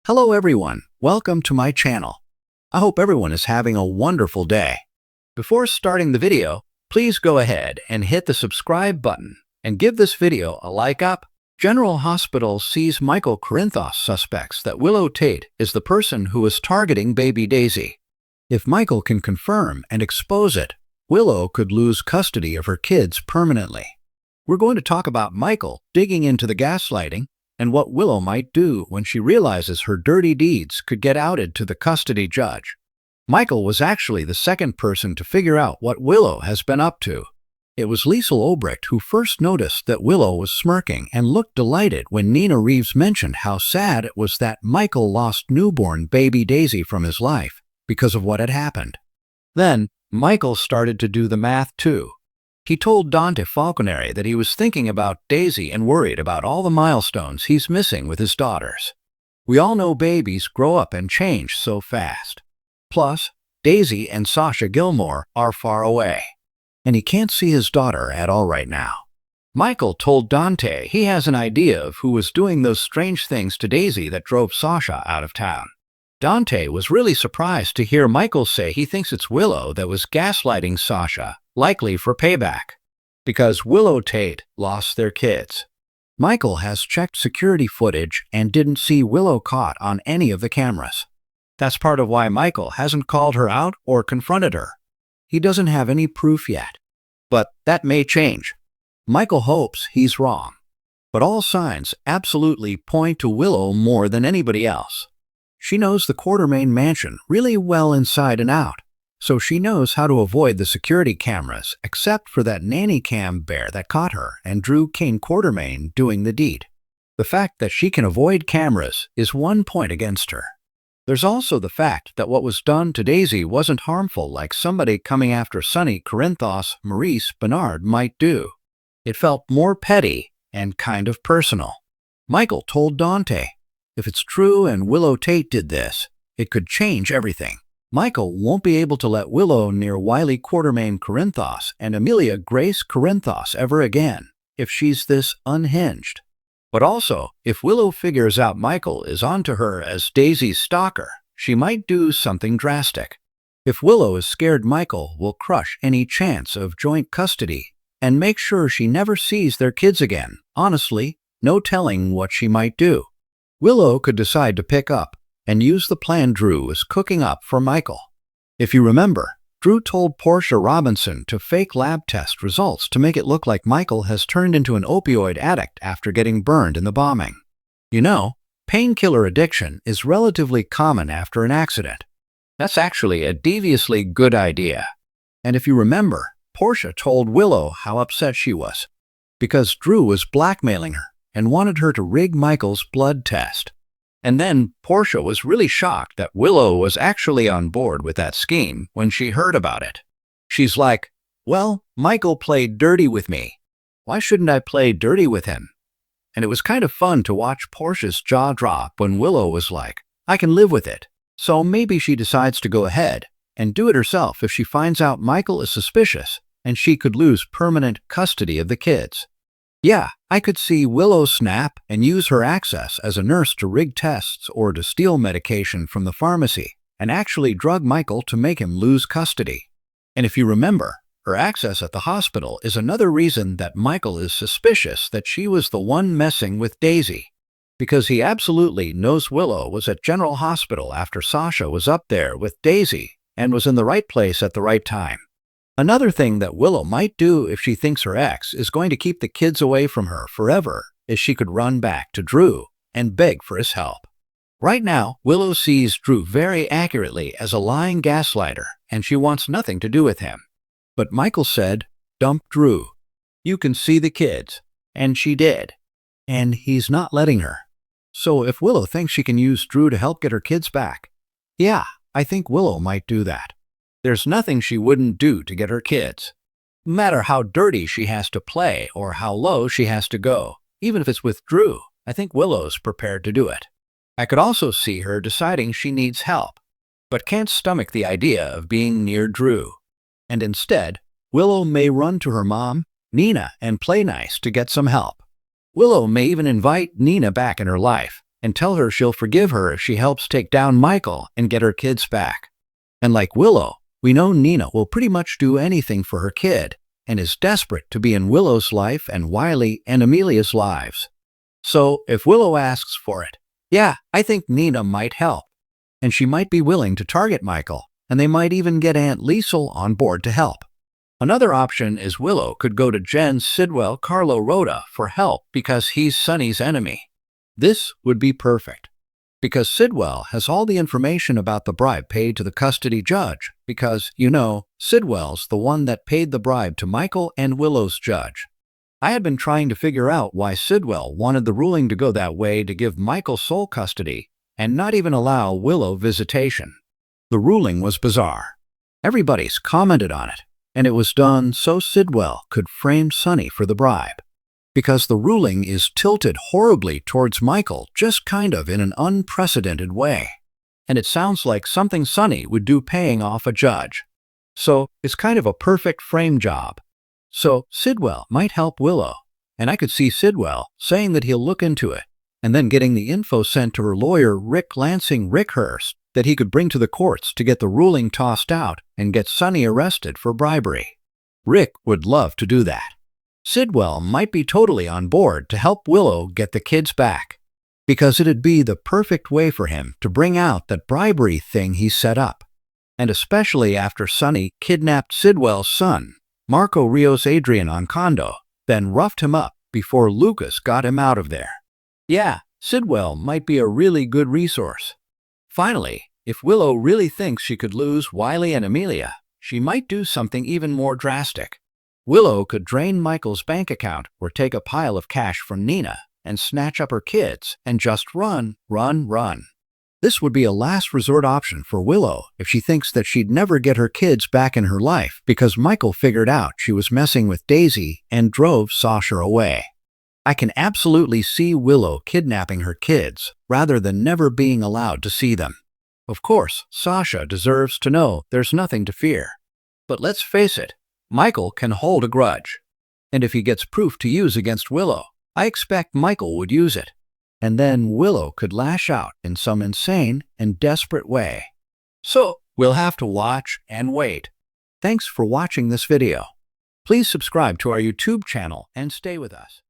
Hello everyone, welcome to my channel. I hope everyone is having a wonderful day. Before starting the video, please go ahead and hit the subscribe button and give this video a like up. General Hospital sees Michael Corinthos suspects that Willow Tate is the person who is targeting baby Daisy. If Michael can confirm and expose it, Willow could lose custody of her kids permanently. We're going to talk about Michael digging into the gaslighting and what Willow might do when she realizes her dirty deeds could get outed to the custody judge. Michael was actually the second person to figure out what Willow has been up to. It was Liesl Obrecht who first noticed that Willow was smirking and looked delighted when Nina Reeves mentioned how sad it was that Michael lost newborn baby Daisy from his life because of what had happened. Then, Michael started to do the math too. He told Dante Falconeri that he was thinking about Daisy and worried about all the milestones he's missing with his daughters. We all know babies grow up and change so fast. Plus, Daisy and Sasha Gilmore are far away, and he can't see his daughter at all right now. Michael told Dante he has an idea of who was doing those strange things to Daisy that drove Sasha out of town. Dante was really surprised to hear Michael say he thinks it's Willow that was gaslighting Sasha, likely for payback, because Willow Tate lost their kids. Michael has checked security footage and didn't see Willow caught on any of the cameras. That's part of why Michael hasn't called her out or confronted her. He doesn't have any proof yet, but that may change. Michael hopes he's wrong, but all signs absolutely point to Willow more than anybody else. She knows the Quartermaine mansion really well inside and out, so she knows how to avoid the security cameras except for that nanny cam bear that caught her and drew Kane Quartermaine doing the deed. The fact that she can avoid cameras is one point against her. There's also the fact that what was done to Daisy wasn't harmful like somebody coming after Sonny Corinthos Maurice Bernard might do. It felt more petty and kind of personal. Michael told Dante, if it's true and Willow Tate did this, it could change everything. Michael won't be able to let Willow near Wiley Quartermaine Corinthos and Amelia Grace Corinthos ever again if she's this unhinged. But also, if Willow figures out Michael is onto her as Daisy's stalker, she might do something drastic. If Willow is scared Michael will crush any chance of joint custody and make sure she never sees their kids again, honestly, no telling what she might do. Willow could decide to pick up and use the plan Drew is cooking up for Michael. If you remember, Drew told Portia Robinson to fake lab test results to make it look like Michael has turned into an opioid addict after getting burned in the bombing. You know, painkiller addiction is relatively common after an accident. That's actually a deviously good idea. And if you remember, Portia told Willow how upset she was because Drew was blackmailing her and wanted her to rig Michael's blood test. And then Portia was really shocked that Willow was actually on board with that scheme when she heard about it. She's like, well, Michael played dirty with me. Why shouldn't I play dirty with him? And it was kind of fun to watch Portia's jaw drop when Willow was like, I can live with it. So maybe she decides to go ahead and do it herself if she finds out Michael is suspicious and she could lose permanent custody of the kids. Yeah, I could see Willow snap and use her access as a nurse to rig tests or to steal medication from the pharmacy and actually drug Michael to make him lose custody. And if you remember, her access at the hospital is another reason that Michael is suspicious that she was the one messing with Daisy, because he absolutely knows Willow was at General Hospital after Sasha was up there with Daisy and was in the right place at the right time. Another thing that Willow might do if she thinks her ex is going to keep the kids away from her forever is she could run back to Drew and beg for his help. Right now, Willow sees Drew very accurately as a lying gaslighter, and she wants nothing to do with him. But Michael said, dump Drew. You can see the kids. And she did. And he's not letting her. So if Willow thinks she can use Drew to help get her kids back, yeah, I think Willow might do that. There's nothing she wouldn't do to get her kids. No matter how dirty she has to play or how low she has to go, even if it's with Drew, I think Willow's prepared to do it. I could also see her deciding she needs help, but can't stomach the idea of being near Drew. And instead, Willow may run to her mom, Nina, and play nice to get some help. Willow may even invite Nina back in her life and tell her she'll forgive her if she helps take down Michael and get her kids back. And like Willow, we know Nina will pretty much do anything for her kid and is desperate to be in Willow's life and Wiley and Amelia's lives. So if Willow asks for it, yeah, I think Nina might help. And she might be willing to target Michael, and they might even get Aunt Liesel on board to help. Another option is Willow could go to Jen Sidwell Carlo Rhoda for help because he's Sonny's enemy. This would be perfect, because Sidwell has all the information about the bribe paid to the custody judge, because, you know, Sidwell's the one that paid the bribe to Michael and Willow's judge. I had been trying to figure out why Sidwell wanted the ruling to go that way to give Michael sole custody and not even allow Willow visitation. The ruling was bizarre. Everybody's commented on it, and it was done so Sidwell could frame Sonny for the bribe. Because the ruling is tilted horribly towards Michael, just kind of in an unprecedented way. And it sounds like something Sonny would do paying off a judge. So it's kind of a perfect frame job. So Sidwell might help Willow, and I could see Sidwell saying that he'll look into it, and then getting the info sent to her lawyer Rick Lansing Rickhurst that he could bring to the courts to get the ruling tossed out and get Sonny arrested for bribery. Rick would love to do that. Sidwell might be totally on board to help Willow get the kids back, because it'd be the perfect way for him to bring out that bribery thing he set up, and especially after Sonny kidnapped Sidwell's son, Marco Rios Adrian Oncondo, then roughed him up before Lucas got him out of there. Yeah, Sidwell might be a really good resource. Finally, if Willow really thinks she could lose Wiley and Amelia, she might do something even more drastic. Willow could drain Michael's bank account or take a pile of cash from Nina and snatch up her kids and just run. This would be a last resort option for Willow if she thinks that she'd never get her kids back in her life because Michael figured out she was messing with Daisy and drove Sasha away. I can absolutely see Willow kidnapping her kids rather than never being allowed to see them. Of course, Sasha deserves to know there's nothing to fear. But let's face it, Michael can hold a grudge. And if he gets proof to use against Willow, I expect Michael would use it. And then Willow could lash out in some insane and desperate way. So, we'll have to watch and wait. Thanks for watching this video. Please subscribe to our YouTube channel and stay with us.